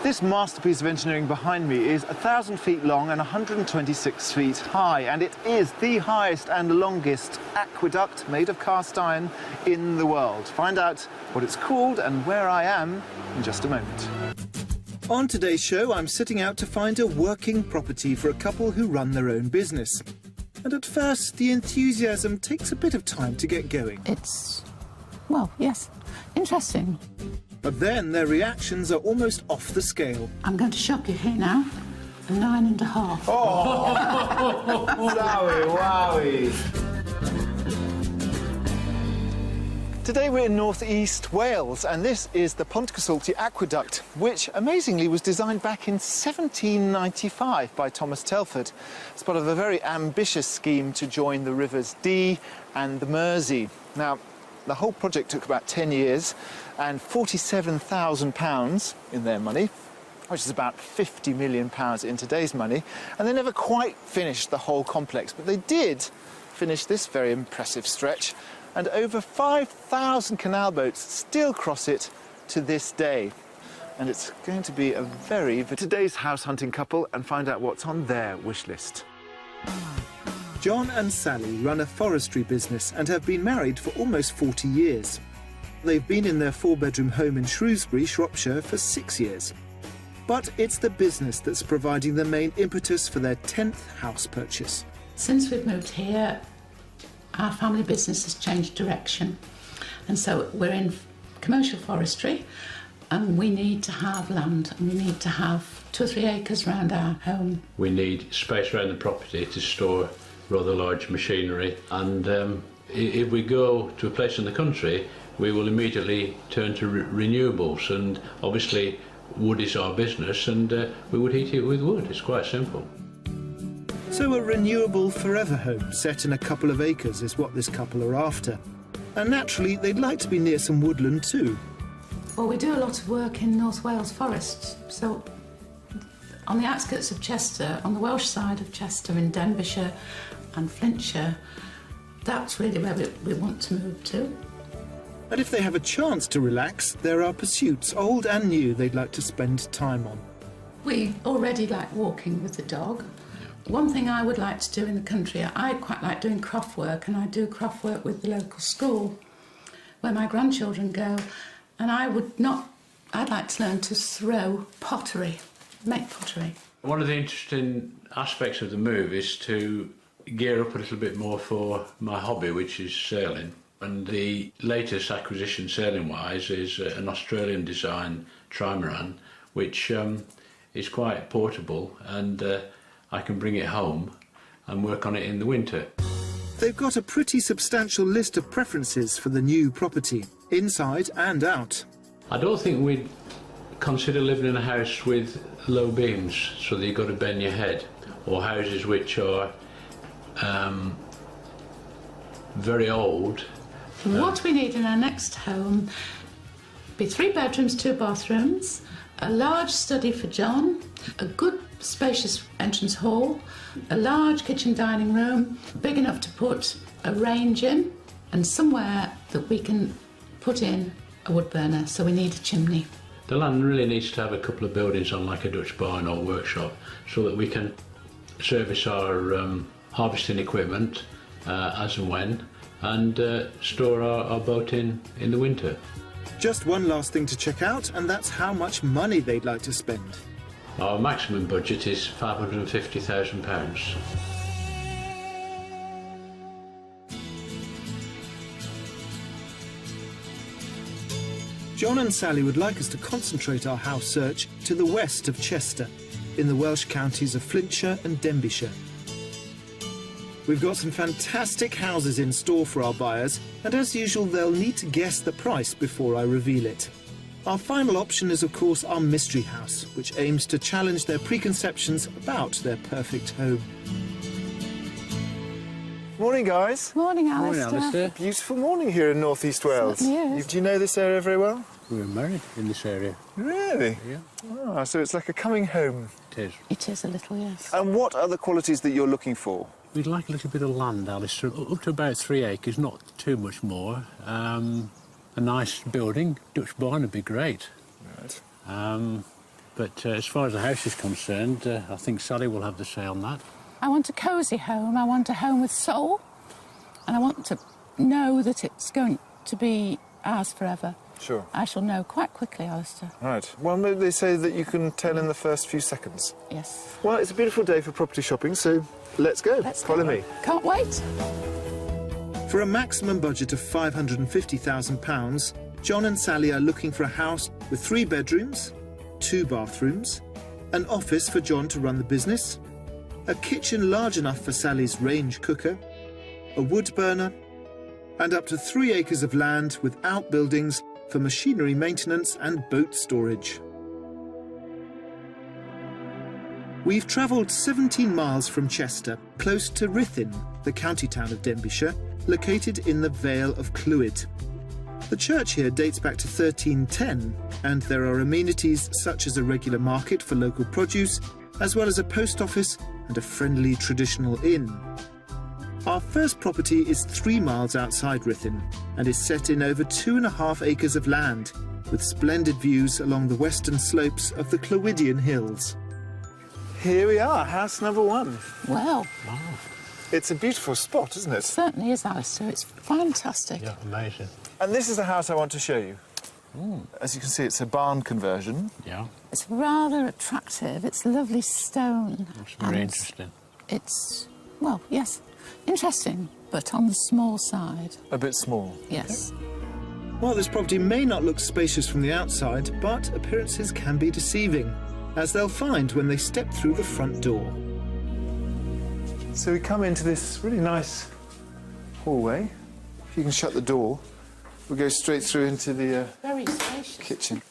This masterpiece of engineering behind me is 1,000 feet long and 126 feet high, and it is the highest and longest aqueduct made of cast iron in the world. Find out what it's called and where I am in just a moment. On today's show, I'm setting out to find a working property for a couple who run their own business. And at first, the enthusiasm takes a bit of time to get going. It's, well, yes, interesting. But then their reactions are almost off the scale. I'm going to shock you here now. 9.5. Oh! Wowie, wowie. Today we're in northeast Wales, and this is the Pont Cysulty Aqueduct, which amazingly was designed back in 1795 by Thomas Telford as part of a very ambitious scheme to join the rivers Dee and the Mersey. Now, the whole project took about 10 years and £47,000 in their money, which is about £50 million in today's money, and they never quite finished the whole complex, but they did finish this very impressive stretch, and over 5,000 canal boats still cross it to this day. And it's going to be a very for today's house hunting couple and find out what's on their wish list. John and Sally run a forestry business and have been married for almost 40 years. They've been in their 4-bedroom home in Shrewsbury, Shropshire, for 6 years. But it's the business that's providing the main impetus for their 10th house purchase. Since we've moved here, our family business has changed direction. And so we're in commercial forestry, and we need to have land, and we need to have 2 or 3 acres around our home. We need space around the property to store rather large machinery, and if we go to a place in the country, we will immediately turn to renewables, and obviously wood is our business, and we would heat it with wood. It's quite simple. So a renewable forever home set in a couple of acres is what this couple are after. And naturally, they'd like to be near some woodland too. Well, we do a lot of work in North Wales forests, so on the outskirts of Chester, on the Welsh side of Chester, in Denbighshire and Flintshire, that's really where we want to move to. And if they have a chance to relax, there are pursuits, old and new, they'd like to spend time on. We already like walking with the dog. One thing I would like to do in the country, I quite like doing craft work, and I do craft work with the local school where my grandchildren go, and I'd like to learn to throw pottery, make pottery. One of the interesting aspects of the move is to gear up a little bit more for my hobby, which is sailing. And the latest acquisition sailing-wise is an Australian design trimaran, which is quite portable, and I can bring it home and work on it in the winter. They've got a pretty substantial list of preferences for the new property, inside and out. I don't think we'd consider living in a house with low beams so that you've got to bend your head, or houses which are very old. What we need in our next home be 3 bedrooms, 2 bathrooms, a large study for John, a good spacious entrance hall, a large kitchen dining room, big enough to put a range in, and somewhere that we can put in a wood burner, so we need a chimney. The land really needs to have a couple of buildings on, like a Dutch barn or workshop, so that we can service our harvesting equipment as and when, and store our boat in the winter. Just one last thing to check out, and that's how much money they'd like to spend. Our maximum budget is £550,000. John and Sally would like us to concentrate our house search to the west of Chester, in the Welsh counties of Flintshire and Denbighshire. We've got some fantastic houses in store for our buyers, and as usual, they'll need to guess the price before I reveal it. Our final option is, of course, our mystery house, which aims to challenge their preconceptions about their perfect home. Morning, guys. Morning, Alistair. Morning, Alistair. Beautiful morning here in North East Wales. Certainly is. Do you know this area very well? We were married in this area. Really? Yeah, Ah, so it's like a coming home. it is. It is a little, yes. And what are the qualities that you're looking for? We'd like a little bit of land, Alistair, up to about 3 acres, not too much more. A nice building, Dutch barn would be great. Right. But as far as the house is concerned, I think Sally will have the say on that. I want a cosy home. I want a home with soul. And I want to know that it's going to be ours forever. Sure. I shall know quite quickly, Alistair. Right. Well, maybe they say that you can tell in the first few seconds. Yes. Well, it's a beautiful day for property shopping, so let's go. Follow me. Can't wait. For a maximum budget of £550,000, John and Sally are looking for a house with 3 bedrooms, 2 bathrooms, an office for John to run the business, a kitchen large enough for Sally's range cooker, a wood burner, and up to 3 acres of land with outbuildings for machinery maintenance and boat storage. We've travelled 17 miles from Chester, close to Ruthin, the county town of Denbighshire, located in the Vale of Clwyd. The church here dates back to 1310, and there are amenities such as a regular market for local produce, as well as a post office and a friendly traditional inn. Our first property is 3 miles outside Ruthin and is set in over 2.5 acres of land, with splendid views along the western slopes of the Clwydian Hills. Here we are, house number 1. Well, It's a beautiful spot, isn't it it? certainly is, Alistair. It's fantastic. Yeah, amazing. And this is the house I want to show you. As you can see, it's a barn conversion. Yeah, It's rather attractive. It's lovely stone. it's very and interesting. It's, well, yes, interesting, but on the small side. A bit small. Yes. While this property may not look spacious from the outside, but appearances can be deceiving, as they'll find when they step through the front door. So we come into this really nice hallway. If you can shut the door, we'll go straight through into the Very spacious. kitchen.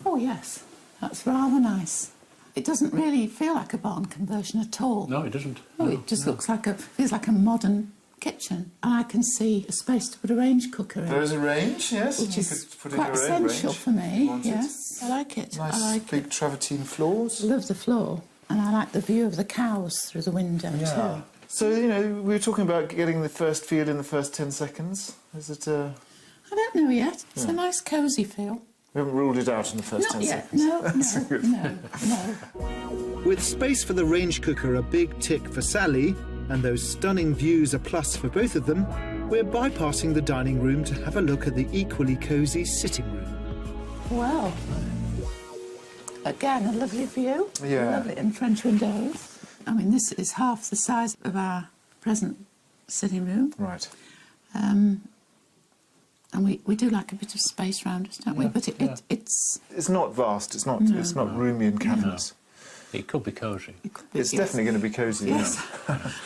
Oh, yes. That's rather nice. It doesn't really feel like a barn conversion at all. No, it doesn't. Oh, No, it just no. looks like feels like a modern kitchen. And I can see a space to put a range cooker in. There is a range, yes. Which you is could put in quite your own essential range for if me. you wanted. Yes, I like it. Nice I like big it. travertine floors. Love the floor. And I like the view of the cows through the window too. So, you know, we were talking about getting the first feel in the first 10 seconds. Is it, I don't know yet. It's a nice cosy feel. we haven't ruled it out in the first Not 10 yet. seconds. No. With space for the range cooker a big tick for Sally, and those stunning views a plus for both of them, we're bypassing the dining room to have a look at the equally cosy sitting room. Well, again, a lovely view. Yeah. Lovely, and French windows. I mean, this is half the size of our present sitting room. Right. And we do like a bit of space round us, don't we? But it's... It's not vast, it's not roomy and cavernous. It could be cosy. It could be, It's yes. definitely going to be cosy. Yes.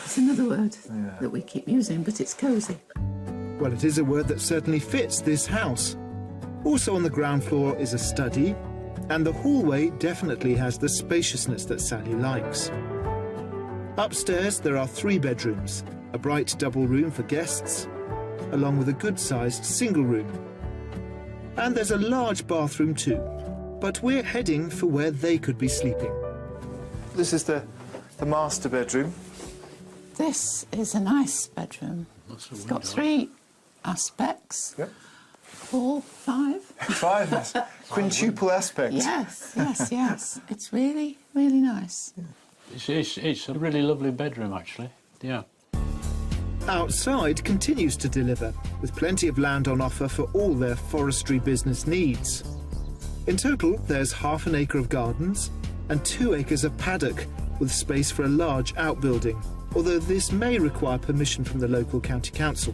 It's another word that we keep using, but it's cosy. Well, it is a word that certainly fits this house. Also on the ground floor is a study, and the hallway definitely has the spaciousness that Sally likes. Upstairs there are 3 bedrooms, a bright double room for guests, along with a good-sized single room. And there's a large bathroom too, but we're heading for where they could be sleeping. This is the master bedroom. This is a nice bedroom. It's got 3 aspects. Yep. 4, 5. 5 quintuple aspects. Yes. It's really, really nice. It's a really lovely bedroom, actually. Yeah. Outside continues to deliver, with plenty of land on offer for all their forestry business needs. In total, there's half an acre of gardens and 2 acres of paddock, with space for a large outbuilding, although this may require permission from the local county council.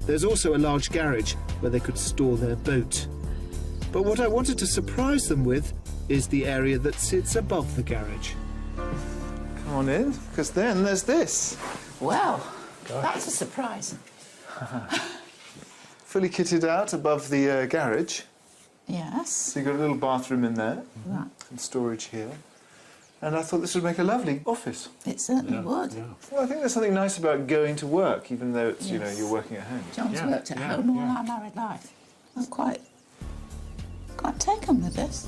There's also a large garage where they could store their boat. But what I wanted to surprise them with is the area that sits above the garage. Come on in, because then there's this. Well, that's a surprise. Fully kitted out above the garage. Yes. So you've got a little bathroom in there, Right. and storage here. And I thought this would make a lovely office. It certainly would. Yeah. Well, I think there's something nice about going to work, even though it's, you know, Yes. you're working at home. John's worked at home all our married life. I'm quite taken with this.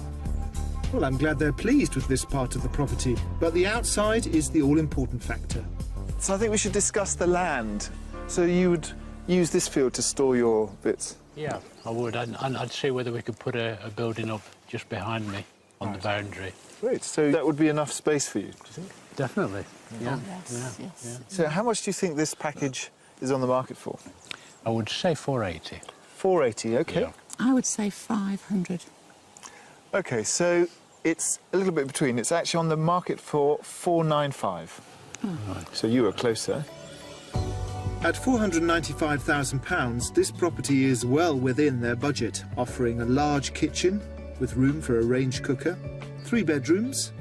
Well, I'm glad they're pleased with this part of the property, but the outside is the all-important factor. So I think we should discuss the land. So you would use this field to store your bits? Yeah, I would. And I'd see whether we could put a building up just behind me. on the boundary. Great. So that would be enough space for you, do you think? Definitely. Yeah. Yes, yes. So how much do you think this package is on the market for? I would say 480. 480, OK. Yeah. I would say 500. OK, so it's a little bit between. It's actually on the market for 495. So you were closer. At £495,000, this property is well within their budget, offering a large kitchen with room for a range cooker, 3 bedrooms,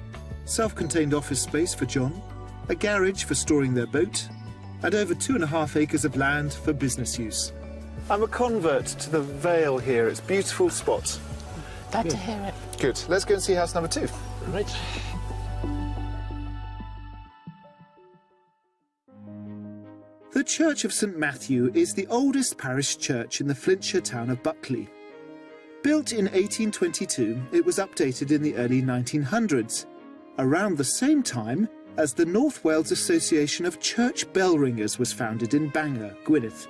self-contained office space for John, a garage for storing their boat, and over 2.5 acres of land for business use. I'm a convert to the Vale here. It's a beautiful spot. Glad to hear it. Good. Let's go and see house number 2. Right. The Church of St Matthew is the oldest parish church in the Flintshire town of Buckley. Built in 1822, it was updated in the early 1900s, around the same time as the North Wales Association of Church Bell Ringers was founded in Bangor, Gwynedd.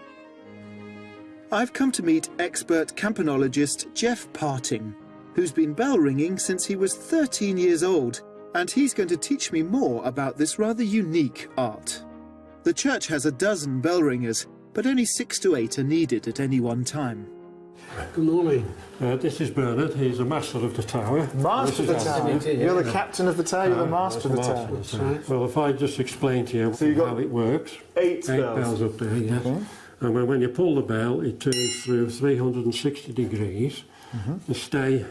I've come to meet expert campanologist Jeff Parting, who's been bell ringing since he was 13 years old, and he's going to teach me more about this rather unique art. The church has a dozen bell ringers, but only 6 to 8 are needed at any one time. Good morning. This is Bernard. He's the master of the tower. Master of the tower? You're the captain of the tower, you're the master of the tower. Right. Well, if I just explain to you how it works. 8 bells up there, yes. And when you pull the bell, it turns through 360 degrees. The stay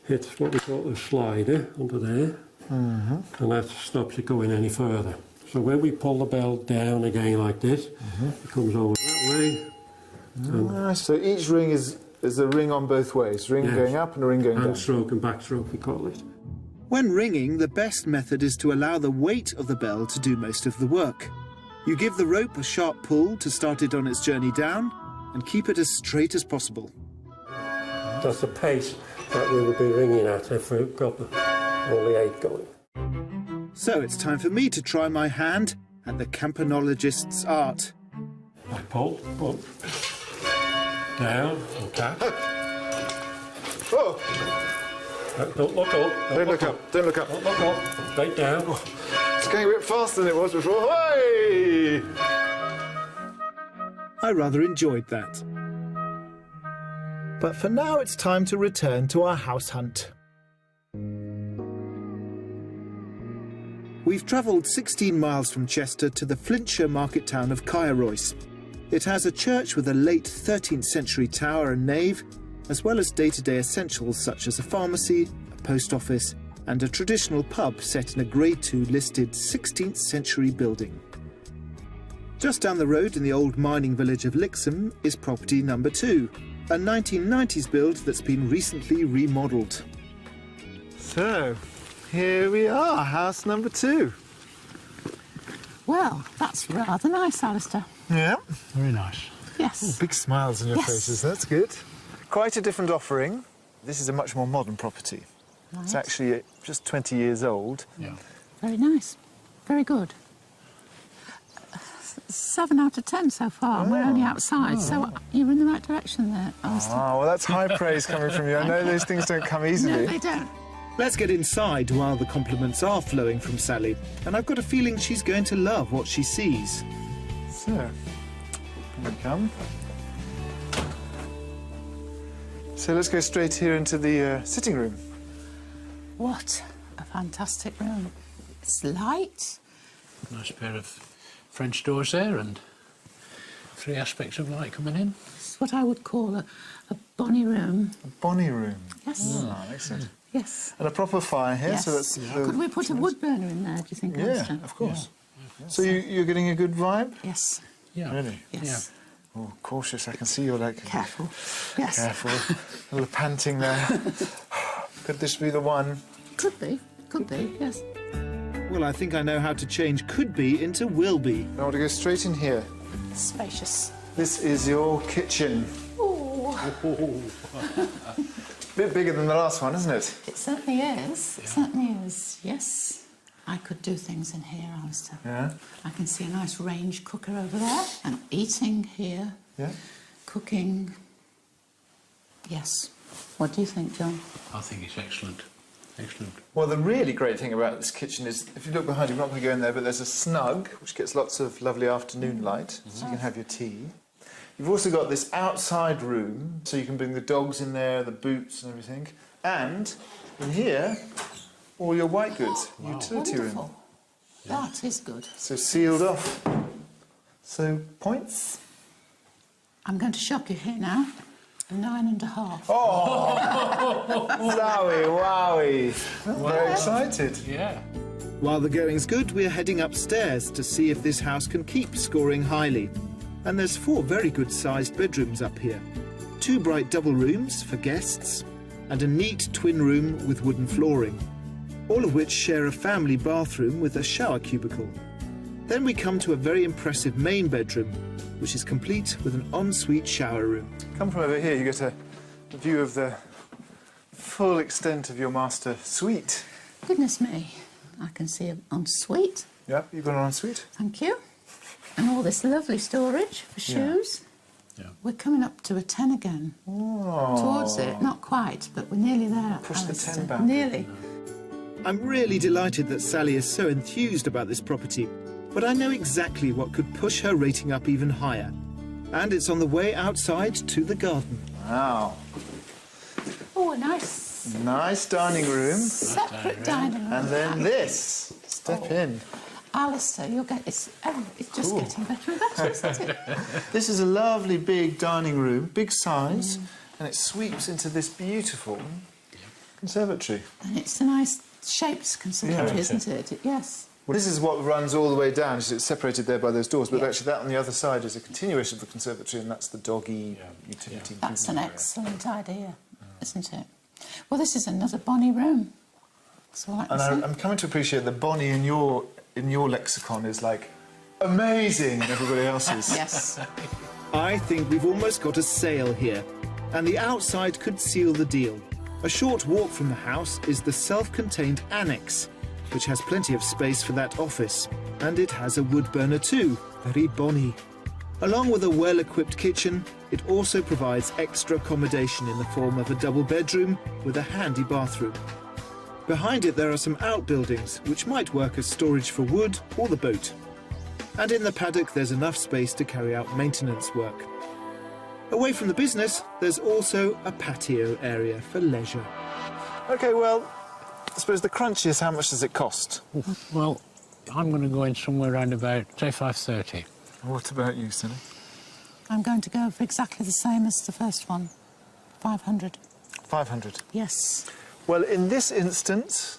hits what we call a slider under there, and that stops it going any further. So when we pull the bell down again like this, it comes over that way. So each ring is a ring on both ways, ring going up and a ring going down. Handstroke and backstroke, we call it. When ringing, the best method is to allow the weight of the bell to do most of the work. You give the rope a sharp pull to start it on its journey down and keep it as straight as possible. That's the pace that we would be ringing at if we've got all the 8 going. So it's time for me to try my hand at the campanologist's art. I pull, up, down, and catch. Oh! Don't look up. Don't look up, don't look up. Don't look up. Straight down. It's going a bit faster than it was before. Hey! I rather enjoyed that. But for now, it's time to return to our house hunt. We've travelled 16 miles from Chester to the Flintshire market town of Kairois. It has a church with a late 13th century tower and nave, as well as day-to-day essentials such as a pharmacy, a post office, and a traditional pub set in a Grade 2 listed 16th century building. Just down the road in the old mining village of Lixham is property number 2, a 1990s build that's been recently remodelled. So, here we are, house number 2. Well, that's rather nice, Alistair. Yeah. Very nice. Yes. Big smiles on your Yes. faces, that's good. Quite a different offering. This is a much more modern property. Right. It's actually just 20 years old. Yeah. Very nice. Very good. 7 out of 10 so far, and we're only outside, so you're in the right direction there, Alistair. Oh, well, that's high praise coming from you. I know those things don't come easily. No, they don't. Let's get inside while the compliments are flowing from Sally, and I've got a feeling she's going to love what she sees. So, here we come. So let's go straight here into the sitting room. What a fantastic room. It's light. Nice pair of French doors there and 3 aspects of light coming in. It's what I would call a bonny room. A bonny room. Yes. Ah, excellent. Yes. And a proper fire here, Yes. so that's... Could we put a wood burner in there, do you think, Yeah, Alistair? of course. So you're getting a good vibe? Yes. Yeah. Really? Yes. Oh, cautious, I can see you're like... Careful. Yes. Careful. A little panting there. Could this be the one? Could be. Could be, yes. Well, I think I know how to change could be into will be. I want to go straight in here. Spacious. This is your kitchen. Oh, Bit bigger than the last one, isn't it? it certainly is. It certainly is, yes. I could do things in here, Alistair. Yeah? I can see a nice range cooker over there, and eating here, Yeah? cooking. Yes. What do you think, John? I think it's excellent. Excellent. Well, the really great thing about this kitchen is, if you look behind you, we're not going to go in there, but there's a snug, which gets lots of lovely afternoon light, so you can have your tea. You've also got this outside room, so you can bring the dogs in there, the boots and everything. And in here, all your white goods, utility room. Wonderful. That is good. So sealed off. So, points? I'm going to shock you here now. A 9.5. Oh! Zowie, wowie. I'm very excited. Yeah. While the going's good, we're heading upstairs to see if this house can keep scoring highly. And there's 4 very good-sized bedrooms up here. 2 bright double rooms for guests, and a neat twin room with wooden flooring, all of which share a family bathroom with a shower cubicle. Then we come to a very impressive main bedroom, which is complete with an ensuite shower room. Come from over here, you get a view of the full extent of your master suite. Goodness me. I can see an ensuite. Yep, you've got an ensuite. Thank you. And all this lovely storage for shoes. Yeah. We're coming up to a 10 again. Oh. Towards it. Not quite, but we're nearly there. Push the 10 Alistair. boundary. Nearly. I'm really delighted that Sally is so enthused about this property, but I know exactly what could push her rating up even higher. And it's on the way outside to the garden. Wow. Oh, a nice Nice dining room. separate dining room. And then this. Step in. Alistair, you'll get it's just getting better and better, isn't it? This is a lovely big dining room, big size, and it sweeps into this beautiful conservatory. And it's a nice shaped conservatory, Yeah. isn't it? Yes. Well, this is what runs all the way down. It's separated there by those doors, but Yeah. actually that on the other side is a continuation of the conservatory, and that's the doggy utility. That's an excellent idea, isn't it? Well, this is another bonny room. That's all I can And say. I'm coming to appreciate the Bonnie in your lexicon is like amazing in everybody else's. Yes. I think we've almost got a sale here, and the outside could seal the deal. A short walk from the house is the self-contained annex, which has plenty of space for that office, and it has a wood burner too, very bonny. Along with a well-equipped kitchen, it also provides extra accommodation in the form of a double bedroom with a handy bathroom. Behind it there are some outbuildings, which might work as storage for wood or the boat. And in the paddock there's enough space to carry out maintenance work. Away from the business, there's also a patio area for leisure. OK, well, I suppose the crunch is how much does it cost? Well, I'm going to go in somewhere around about, say, 530. What about you, Sally? I'm going to go for exactly the same as the first one. 500. 500. Yes. Well, in this instance,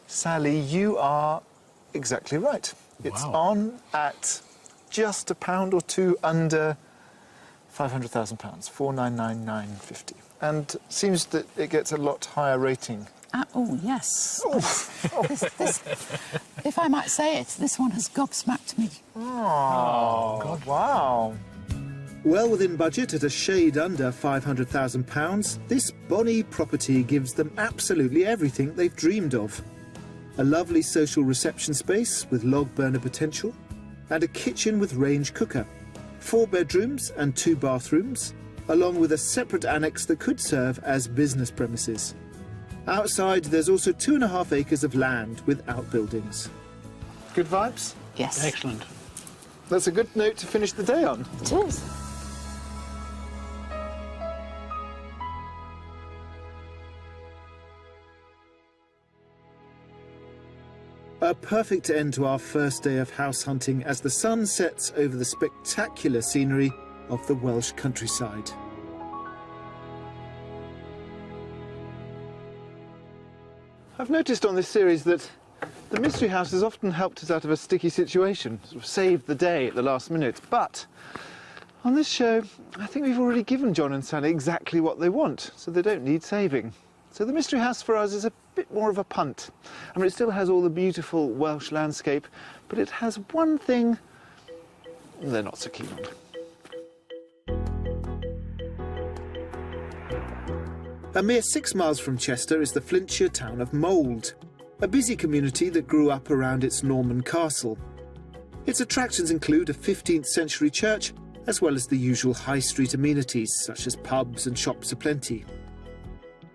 Sally, you are exactly right. It's Wow. on at just £1 or £2 under £500,000, 499,950. And seems that it gets a lot higher rating. Oh, yes. This, if I might say it, this one has gobsmacked me. Oh, God, wow. Well within budget at a shade under £500,000, this bonny property gives them absolutely everything they've dreamed of. A lovely social reception space with log burner potential, and a kitchen with range cooker, 4 bedrooms and 2 bathrooms, along with a separate annex that could serve as business premises. Outside, there's also 2.5 acres of land with outbuildings. Good vibes? Yes. Excellent. That's a good note to finish the day on. It is. A perfect end to our first day of house hunting as the sun sets over the spectacular scenery of the Welsh countryside. I've noticed on this series that the Mystery House has often helped us out of a sticky situation, sort of saved the day at the last minute. But on this show, I think we've already given John and Sally exactly what they want, so they don't need saving. So the Mystery House for us is a bit more of a punt. I mean, it still has all the beautiful Welsh landscape, but it has one thing they're not so keen on. A mere 6 miles from Chester is the Flintshire town of Mold, a busy community that grew up around its Norman castle. Its attractions include a 15th century church, as well as the usual high street amenities such as pubs and shops aplenty.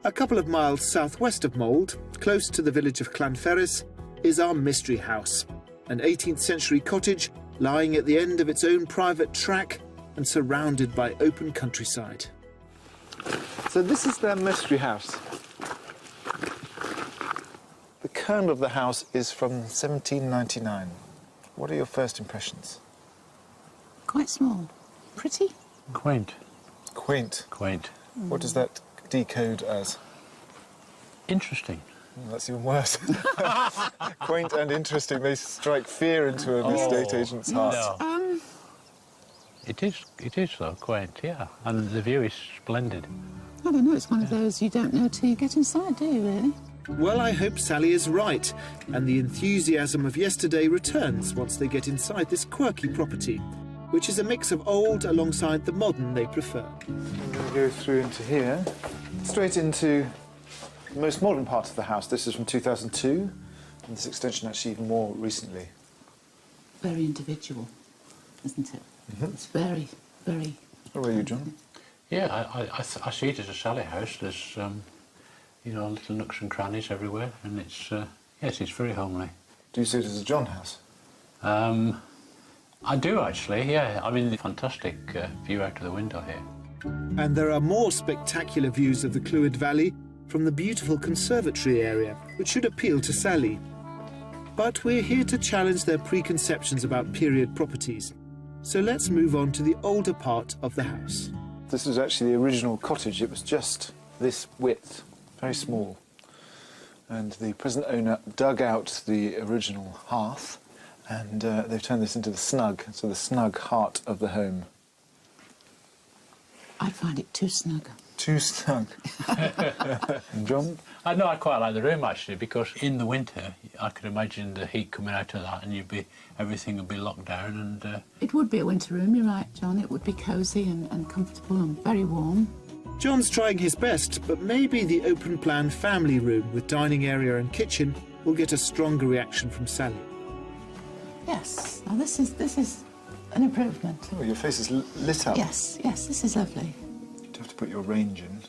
A couple of miles southwest of Mold, close to the village of Llanferris, is our mystery house, an 18th century cottage lying at the end of its own private track and surrounded by open countryside. So this is their mystery house. The kernel of the house is from 1799. What are your first impressions? Quite small. Pretty. Quaint. Quaint. Quaint. What does that decode as? Interesting. Oh, that's even worse. Quaint and interesting, they strike fear into an estate agent's heart. No. It is though, quaint, yeah. And the view is splendid. I don't know, it's one of those you don't know till you get inside, do you, really? Well, I hope Sally is right, and the enthusiasm of yesterday returns once they get inside this quirky property, which is a mix of old alongside the modern they prefer. I'm going to go through into here, straight into the most modern part of the house. This is from 2002, and this extension actually even more recently. Very individual, isn't it? It's very, very... How about you, John? Yeah, I see it as a Sally house. There's, you know, little nooks and crannies everywhere, and it's, yes, it's very homely. Do you see it as a John house? I do, actually, yeah. I mean, the fantastic view out of the window here. And there are more spectacular views of the Clwyd Valley from the beautiful conservatory area, which should appeal to Sally. But we're here to challenge their preconceptions about period properties. So let's move on to the older part of the house. This is actually the original cottage. It was just this width, very small. And the present owner dug out the original hearth, and they've turned this into the snug, so the snug heart of the home. I'd find it too snug. Too snug. And John? I know I quite like the room, actually, because in the winter I could imagine the heat coming out of that, and everything would be locked down. And It would be a winter room, you're right, John. It would be cosy and comfortable and very warm. John's trying his best, but maybe the open-plan family room with dining area and kitchen will get a stronger reaction from Sally. Yes, now this is an improvement. Oh, your face is lit up. Yes, this is lovely. You have to put your range in.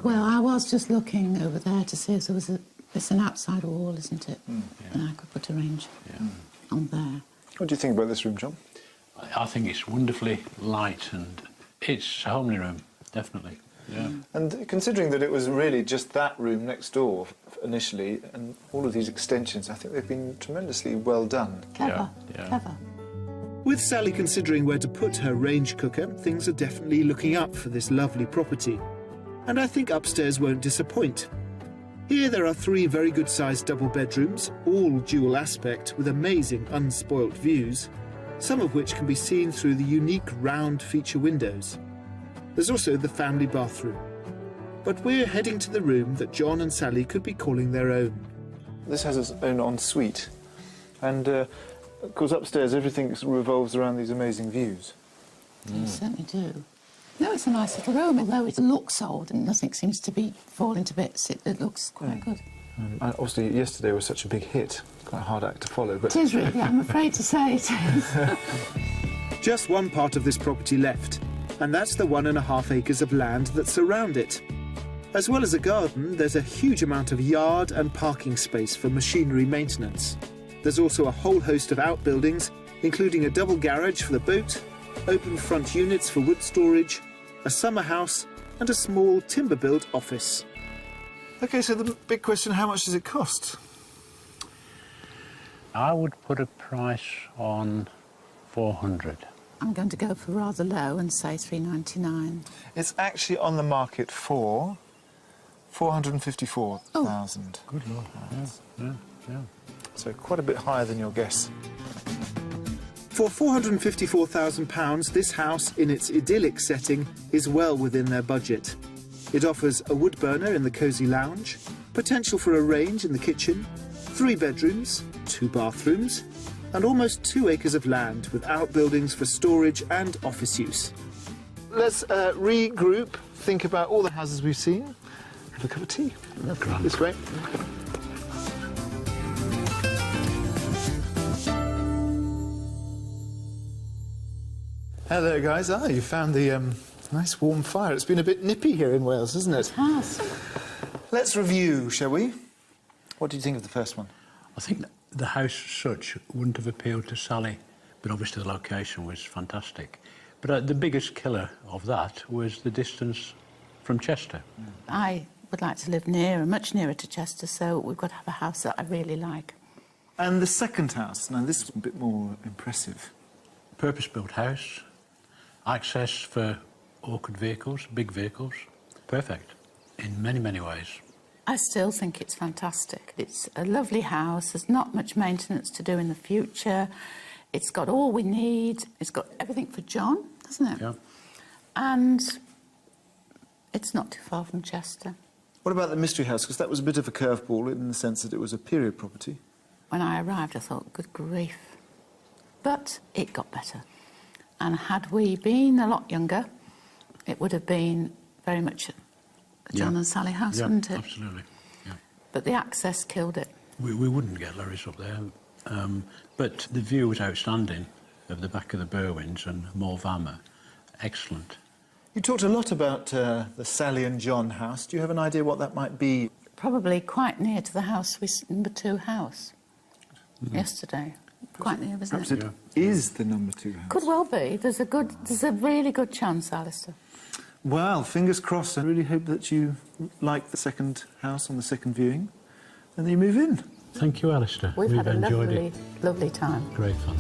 Well, I was just looking over there to see if there was it's an outside wall, isn't it? Yeah. And I could put a range on there. What do you think about this room, John? I think it's wonderfully light, and it's a homely room, definitely. Yeah. And considering that it was really just that room next door initially, and all of these extensions, I think they've been tremendously well done. Clever, Yeah. clever. With Sally considering where to put her range cooker, things are definitely looking up for this lovely property. And I think upstairs won't disappoint. Here there are 3 very good-sized double bedrooms, all dual aspect with amazing unspoilt views, some of which can be seen through the unique round feature windows. There's also the family bathroom. But we're heading to the room that John and Sally could be calling their own. This has its own ensuite. And, of course, upstairs everything revolves around these amazing views. You certainly do. No, it's a nice little room, although it looks old and nothing seems to be falling to bits. It looks quite good. Obviously, yesterday was such a big hit. Quite a hard act to follow, but... It is really, I'm afraid to say it is. Just one part of this property left, and that's the 1.5 acres of land that surround it. As well as a garden, there's a huge amount of yard and parking space for machinery maintenance. There's also a whole host of outbuildings, including a double garage for the boat, open front units for wood storage, a summer house, and a small timber-built office. OK, so the big question, how much does it cost? I would put a price on 400. I'm going to go for rather low and say $399. It's actually on the market for 454,000. Good Lord. Yeah. So quite a bit higher than your guess. For £454,000, this house, in its idyllic setting, is well within their budget. It offers a wood burner in the cosy lounge, potential for a range in the kitchen, 3 bedrooms, 2 bathrooms, and almost 2 acres of land with outbuildings for storage and office use. Let's regroup, think about all the houses we've seen. Have a cup of tea. This way. Hello, guys. You found the nice warm fire. It's been a bit nippy here in Wales, hasn't it? It has. let's review, shall we? What do you think of the first one? I think the house as such wouldn't have appealed to Sally, but obviously the location was fantastic. But the biggest killer of that was the distance from Chester. I would like to live near, much nearer to Chester, so we've got to have a house that I really like. And the second house, now this is a bit more impressive. Purpose-built house, access for awkward vehicles, big vehicles, perfect in many, many ways. I still think it's fantastic. It's a lovely house. There's not much maintenance to do in the future. It's got all we need. It's got everything for John, hasn't it? Yeah. And it's not too far from Chester. What about the Mystery House? Because that was a bit of a curveball in the sense that it was a period property. When I arrived, I thought, good grief. But it got better. And had we been a lot younger, it would have been very much a John and Sally house, wouldn't it? Absolutely. Yeah. But the access killed it. We wouldn't get lorries up there, but the view was outstanding of the back of the Berwins and Morvama. Excellent. You talked a lot about the Sally and John house. Do you have an idea what that might be? Probably quite near to the house, number 2 house, yesterday. Quite near, wasn't Perhaps it? it is the number 2 house. Could well be. There's a really good chance, Alistair. Well, fingers crossed. I really hope that you like the second house on the second viewing and then you move in. Thank you, Alistair. We've had a enjoyed lovely, it. lovely time. Great fun.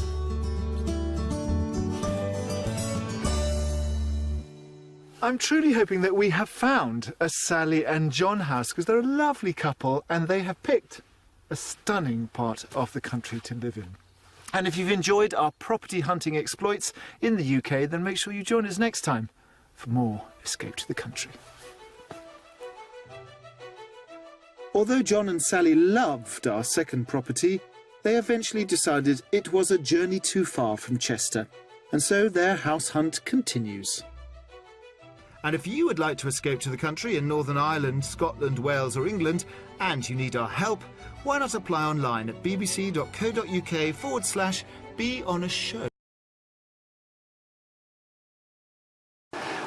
I'm truly hoping that we have found a Sally and John house because they're a lovely couple and they have picked a stunning part of the country to live in. And if you've enjoyed our property hunting exploits in the UK, then make sure you join us next time for more Escape to the Country. Although John and Sally loved our second property, they eventually decided it was a journey too far from Chester, and so their house hunt continues. And if you would like to escape to the country in Northern Ireland, Scotland, Wales or England, and you need our help, why not apply online at bbc.co.uk/beonashow.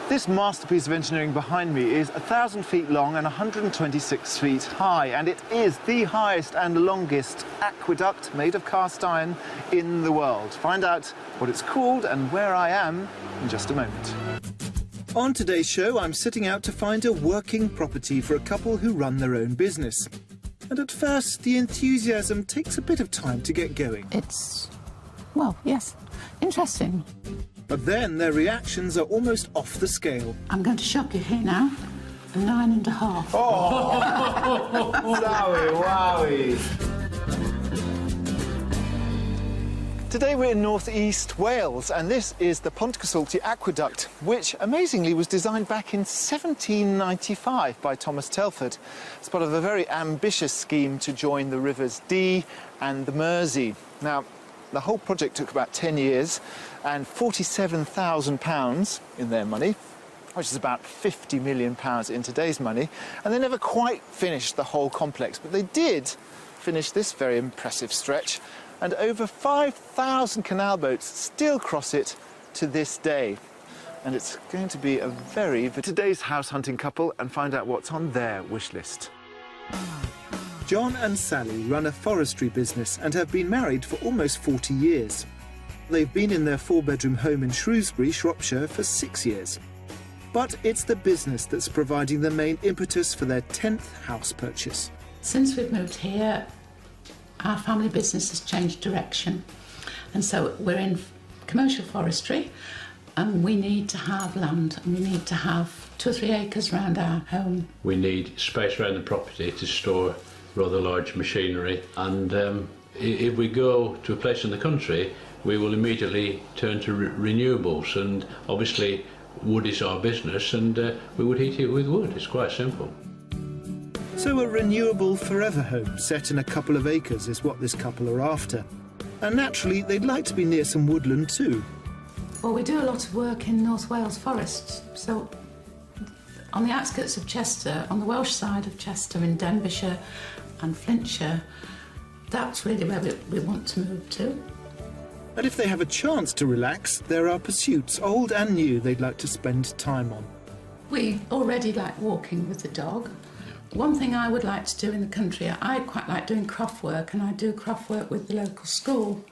This masterpiece of engineering behind me is 1,000 feet long and 126 feet high, and it is the highest and longest aqueduct made of cast iron in the world. Find out what it's called and where I am in just a moment. On today's show, I'm setting out to find a working property for a couple who run their own business. And at first, the enthusiasm takes a bit of time to get going. It's, well, yes, interesting. But then their reactions are almost off the scale. I'm going to shock you here now. A 9.5. Oh! Wowie, wowie! Today we're in North East Wales, and this is the Pontcysaltyn Aqueduct, which amazingly was designed back in 1795 by Thomas Telford as part of a very ambitious scheme to join the rivers Dee and the Mersey. Now, the whole project took about 10 years and £47,000 in their money, which is about £50 million in today's money, and they never quite finished the whole complex, but they did finish this very impressive stretch, and over 5,000 canal boats still cross it to this day. And it's going to be a very... today's house hunting couple and find out what's on their wish list. John and Sally run a forestry business and have been married for almost 40 years. They've been in their 4-bedroom home in Shrewsbury, Shropshire for 6 years. But it's the business that's providing the main impetus for their 10th house purchase. Since we've moved here, our family business has changed direction. And so we're in commercial forestry, and we need to have land, and we need to have 2 or 3 acres around our home. We need space around the property to store rather large machinery, and if we go to a place in the country, we will immediately turn to renewables, and obviously wood is our business, and we would heat it with wood. It's quite simple. So a renewable forever home set in a couple of acres is what this couple are after. And naturally, they'd like to be near some woodland too. Well, we do a lot of work in North Wales forests, so on the outskirts of Chester, on the Welsh side of Chester, in Denbighshire and Flintshire, that's really where we want to move to. And if they have a chance to relax, there are pursuits, old and new, they'd like to spend time on. We already like walking with the dog, One thing I would like to do in the country, I quite like doing craft work, and I do craft work with the local school.